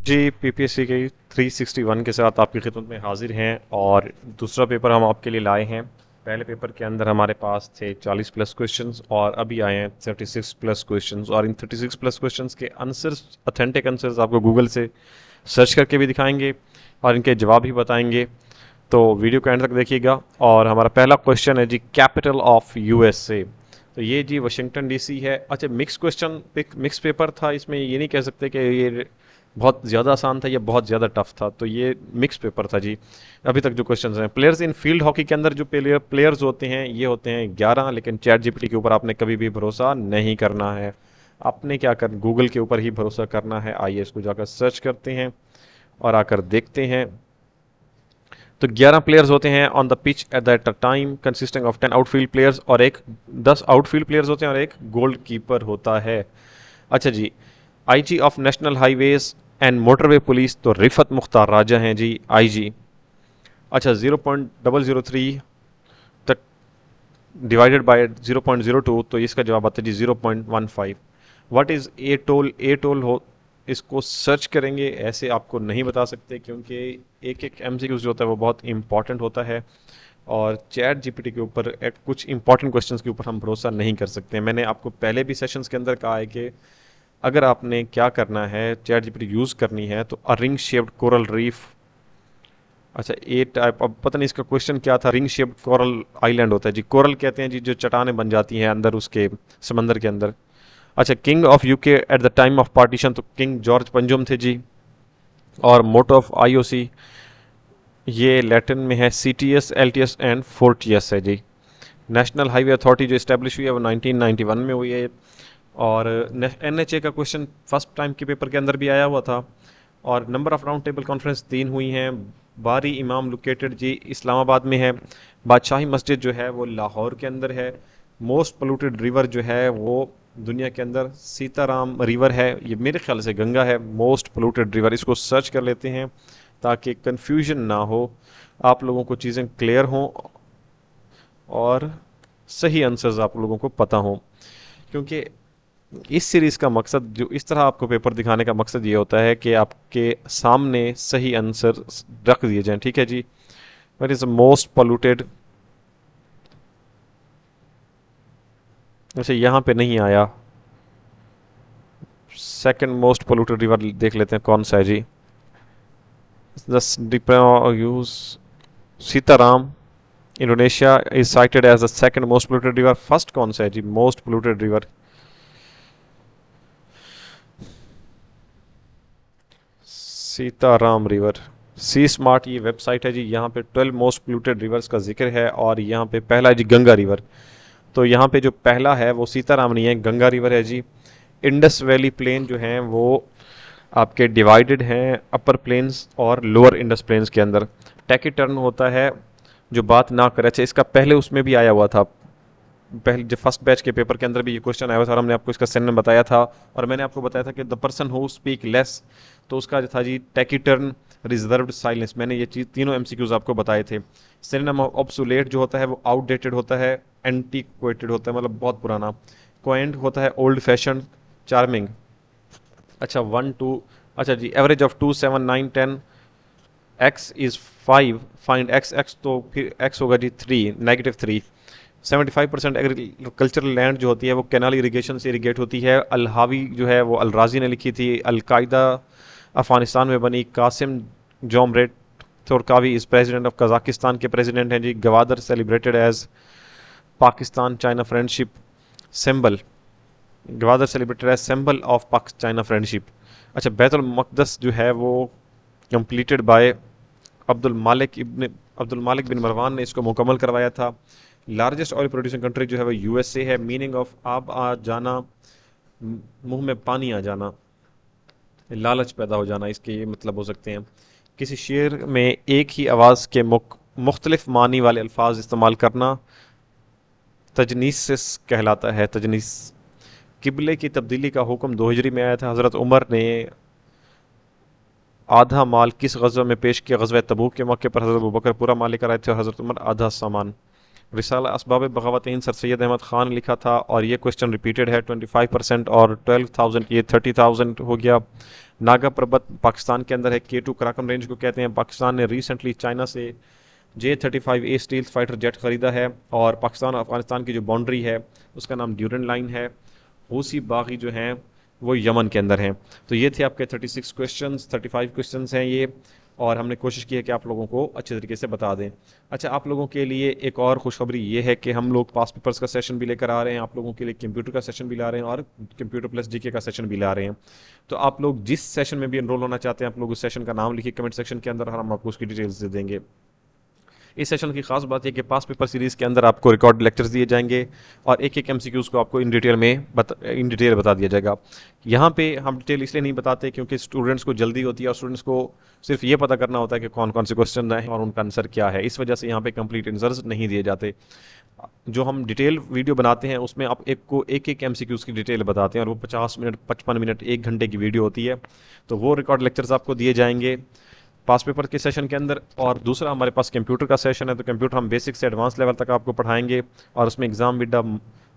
जी PPSC के 361 के साथ आपकी खिदमत में हाजिर हैं और दूसरा पेपर हम आपके लिए लाए हैं। पहले पेपर के अंदर हमारे पास थे 40 प्लस क्वेश्चंस और अभी आए हैं 36 प्लस क्वेश्चंस और इन 36 प्लस क्वेश्चंस के आंसर्स, ऑथेंटिक आंसर्स आपको गूगल से सर्च करके भी दिखाएंगे और इनके जवाब भी बताएंगे। तो वीडियो को एंड तक देखिएगा। और हमारा पहला क्वेश्चन है जी, कैपिटल ऑफ यूएसए। तो ये जी वाशिंगटन डीसी है। अच्छा, मिक्स क्वेश्चन, मिक्स पेपर था, इसमें ये नहीं कह सकते कि ये बहुत ज़्यादा आसान था या बहुत ज़्यादा टफ था, तो ये मिक्स पेपर था जी। अभी तक जो क्वेश्चंस हैं, प्लेयर्स इन फील्ड हॉकी के अंदर जो प्लेयर्स होते हैं ये होते हैं 11, लेकिन चैट जीपीटी के ऊपर आपने कभी भी भरोसा नहीं करना है। आपने क्या कर गूगल के ऊपर ही भरोसा करना है। आइए इसको जाकर सर्च करते हैं और आकर देखते हैं। तो 11 प्लेयर्स होते हैं on the pitch at that time, consisting of 10 outfield players और 10 आउटफील्ड प्लेयर्स होते हैं और एक गोल्ड कीपर होता है। अच्छा जी, IG of national highways and motorway police तो रिफत मुख्तार राजा हैं जी, आईजी। अच्छा, 0.003 तक डिवाइडेड बाय 0.02, तो इसका जवाब आता है जी 0.15। What is a toll? A toll हो, इसको सर्च करेंगे, ऐसे आपको नहीं बता सकते क्योंकि एक एक एमसीक्यूज जो होता है वो बहुत इंपॉर्टेंट होता है और चैट जीपीटी के ऊपर कुछ इंपॉर्टेंट क्वेश्चंस के ऊपर हम भरोसा नहीं कर सकते। मैंने आपको पहले भी सेशंस के अंदर कहा है कि अगर आपने क्या करना है, चैट जीपीटी यूज़ करनी है तो a ring shaped coral reef. अच्छा, ए टाइप, अब पता नहीं इसका क्वेश्चन क्या था। रिंग शेप्ड कोरल आइलैंड होता है जी, कोरल कहते हैं जी जो चट्टानें बन जाती हैं अंदर उसके समंदर के अंदर। अच्छा, king of UK at the time of partition तो किंग जॉर्ज पंजुम थे जी। और मोटो ऑफ आईओसी, ये लैटिन में है सीटीएस, एलटीएस एंड फोर्टीएस है जी। नेशनल हाईवे अथॉरिटी जो इस्टेब्लिश हुई है वो 1991 में हुई है। और एनएचए का क्वेश्चन फर्स्ट टाइम के पेपर के अंदर भी आया हुआ था। और number of round table conference 3 हुई हैं। बारी इमाम लोकेटेड जी इस्लामाबाद में है। बादशाही मस्जिद जो है वो लाहौर के अंदर है। मोस्ट पोल्यूटेड रिवर जो है वो दुनिया के अंदर सीताराम रिवर है, ये मेरे ख्याल से गंगा है मोस्ट पोल्यूटेड रिवर। इसको सर्च कर लेते हैं ताकि कन्फ्यूजन ना हो, आप लोगों को चीज़ें क्लियर हों और सही आंसर्स आप लोगों को पता हों। क्योंकि इस सीरीज़ का मकसद, जो इस तरह आपको पेपर दिखाने का मकसद ये होता है कि आपके सामने सही आंसर रख दिए जाएं। ठीक है जी। What is the most polluted, अच्छा यहाँ पे नहीं आया। सेकंड मोस्ट पोल्यूटेड रिवर देख लेते हैं कौन सा है जी। The use Citarum Indonesia is cited as the second most polluted river. First कौन सा है जी most polluted river? Citarum river. See smart ये वेबसाइट है जी, यहाँ पे 12 मोस्ट पोल्यूटेड रिवर्स का जिक्र है और यहाँ पे पहला है जी गंगा रिवर। तो यहाँ पे जो पहला है वो सीताराम नहीं है, गंगा रिवर है जी। इंडस वैली प्लेन जो हैं वो आपके डिवाइडेड हैं अपर प्लेन्स और लोअर इंडस प्लेन्स के अंदर। टैकेटर्न होता है जो बात ना करे। अच्छा, इसका पहले उसमें भी आया हुआ था, पहले जो फर्स्ट बैच के पेपर के अंदर भी ये क्वेश्चन आया हुआ था और हमने आपको इसका सिनोनिम बताया था। और मैंने आपको बताया था कि the person who speak less, तो उसका जो था जी टैकीटर्न, रिजर्व्ड साइलेंस। मैंने ये चीज़ तीनों एमसीक्यूज आपको बताए थे। सिनोनिम ऑफ ऑब्सोलेट जो होता है वो आउटडेटेड होता है, एंटीक्वेटेड होता है, मतलब बहुत पुराना। क्वाइंट होता है ओल्ड फैशन, चार्मिंग। अच्छा, 1 2, अच्छा जी, average of 2 7 9 10, X is 5, find X. X तो फिर एक्स होगा जी 3, -3। 75% एग्रीकल्चरल लैंड जो होती है वो कैनाल इरिगेशन से इरिगेट होती है। अलहावी जो है वो अलराजी ने लिखी थी। अलकायदा अफगानिस्तान में बनी। Qasim Jomart Tokayev is president of Kazakhstan के प्रेसिडेंट हैं जी। Gwadar celebrated as Pakistan China friendship symbol. Gwadar celebrated as symbol of Pak China friendship. अच्छा, बैतुल मकदस जो है वो कंप्लीटेड बाय अब्दुल मालिक बिन मरवान ने इसको मुकम्मल करवाया था। लार्जेस्ट ऑयल प्रोड्यूसिंग कंट्री जो है वो यूएसए है। मीनिंग ऑफ आब आ जाना, मुंह में पानी आ जाना, लालच पैदा हो जाना, इसके ये मतलब हो सकते हैं। किसी शेर में एक ही आवाज़ के मुख्तलिफ मानी वाले अल्फाज इस्तेमाल करना तजनीस से कहलाता है। तजनीस। किबले की तब्दीली का हुक्म 2 हिजरी में आया था। हज़रत उमर ने आधा माल किस गज़वा में पेश किया? गज़वा तबूक के मौके पर हज़रत अबू बकर पूरा माल लेकर आए थे और हज़रत उमर आधा सामान। रिसाला असबाब बगावतीन सर सैयद अहमद ख़ान ने लिखा था और ये क्वेश्चन रिपीटेड है 25% और 12,000 ये 30,000 हो गया। नागा पर्वत पाकिस्तान के अंदर है, K2 कराकम रेंज को कहते हैं। पाकिस्तान ने रिसेंटली चाइना से J-35A स्टील्थ फाइटर जेट ख़रीदा है और पाकिस्तान और अफगानिस्तान की जो बाउंड्री है उसका नाम ड्यूरन लाइन है। हूसी बागी जो हैं वो यमन के अंदर हैं। तो ये थे आपके 36 क्वेश्चंस, 35 क्वेश्चंस हैं ये, और हमने कोशिश की है कि आप लोगों को अच्छे तरीके से बता दें। अच्छा, आप लोगों के लिए एक और खुशखबरी ये है कि हम लोग पास पेपर्स का सेशन भी लेकर आ रहे हैं, आप लोगों के लिए कंप्यूटर का सेशन भी ला रहे हैं और कंप्यूटर प्लस जीके का सेशन भी ला रहे हैं। तो आप लोग जिस सेशन में भी एनरोल होना चाहते हैं, आप लोग उस सेशन का नाम लिखिए कमेंट सेक्शन के अंदर और हम आपको उसकी डिटेल्स दे देंगे। इस सेशन की खास बात है कि पास पेपर सीरीज़ के अंदर आपको रिकॉर्ड लेक्चर्स दिए जाएंगे और एक एक एमसीक्यूज़ को आपको इन डिटेल बता दिया जाएगा। यहाँ पे हम डिटेल इसलिए नहीं बताते क्योंकि स्टूडेंट्स को जल्दी होती है और स्टूडेंट्स को सिर्फ ये पता करना होता है कि कौन कौन से क्वेश्चन हैं और उनका आंसर क्या है। इस वजह से यहाँ पे कंप्लीट आंसर्स नहीं दिए जाते। जो हम डिटेल वीडियो बनाते हैं उसमें आप एक एक एमसीक्यूज़ की डिटेल बताते हैं और वो 50 मिनट 55 मिनट 1 घंटे की वीडियो होती है। तो वो रिकॉर्ड लेक्चर्स आपको दिए जाएंगे पास पेपर के सेशन के अंदर। और दूसरा हमारे पास कंप्यूटर का सेशन है, तो कंप्यूटर हम बेसिक से एडवांस लेवल तक आपको पढ़ाएंगे और उसमें Exam Veda,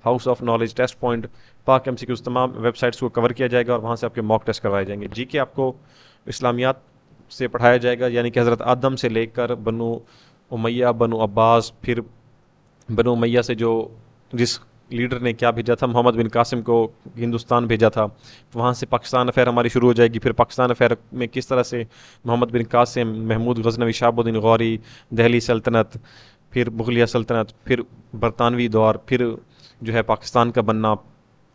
House of Knowledge, Test Point, Pak MCQs तमाम वेबसाइट्स को कवर किया जाएगा और वहाँ से आपके मॉक टेस्ट करवाए जाएंगे। जीके आपको इस्लामियात से पढ़ाया जाएगा, यानी कि हज़रत आदम से लेकर बनु उमैया, बनु अब्बास, फिर बनु उमैया से जो जिस लीडर ने क्या भेजा था, मोहम्मद बिन कासिम को हिंदुस्तान भेजा था, वहाँ से पाकिस्तान अफेयर हमारी शुरू हो जाएगी। फिर पाकिस्तान अफेयर में किस तरह से मोहम्मद बिन कासिम, महमूद गजनवी, शहाबुद्दीन गौरी, दहली सल्तनत, फिर मुगलिया सल्तनत, फिर बरतानवी दौर, फिर जो है पाकिस्तान का बनना,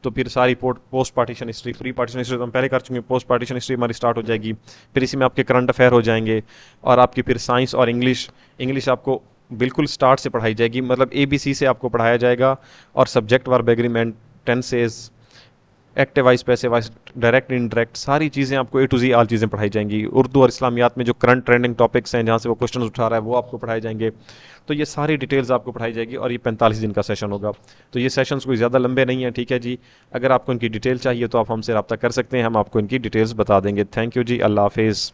तो फिर सारी post partition history, pre partition history तो हम पहले कर चुके हैं, पोस्ट पार्टीशन हिस्ट्री हमारी स्टार्ट हो जाएगी। फिर इसी में आपके करंट अफेयर हो जाएंगे और आपकी फिर साइंस और इंग्लिश आपको बिल्कुल स्टार्ट से पढ़ाई जाएगी, मतलब ABC से आपको पढ़ाया जाएगा। और subject verb agreement, tenses, active vice, passive vice, direct indirect, सारी चीज़ें आपको A to Z ऑल चीज़ें पढ़ाई जाएंगी। उर्दू और इस्लामियात में जो करंट ट्रेंडिंग टॉपिक्स हैं, जहाँ से वो क्वेश्चन उठा रहा है, वो आपको पढ़ाए जाएंगे। तो ये सारी डिटेल्स आपको पढ़ाई जाएगी और ये 45 दिन का सेशन होगा। तो ये सेशंस कोई ज़्यादा लंबे नहीं हैं, ठीक है जी। अगर आपको इनकी डिटेल चाहिए तो आप हमसे रब्ता कर सकते हैं, हम आपको इनकी डिटेल्स बता देंगे। थैंक यू जी, अल्लाह हाफिज़।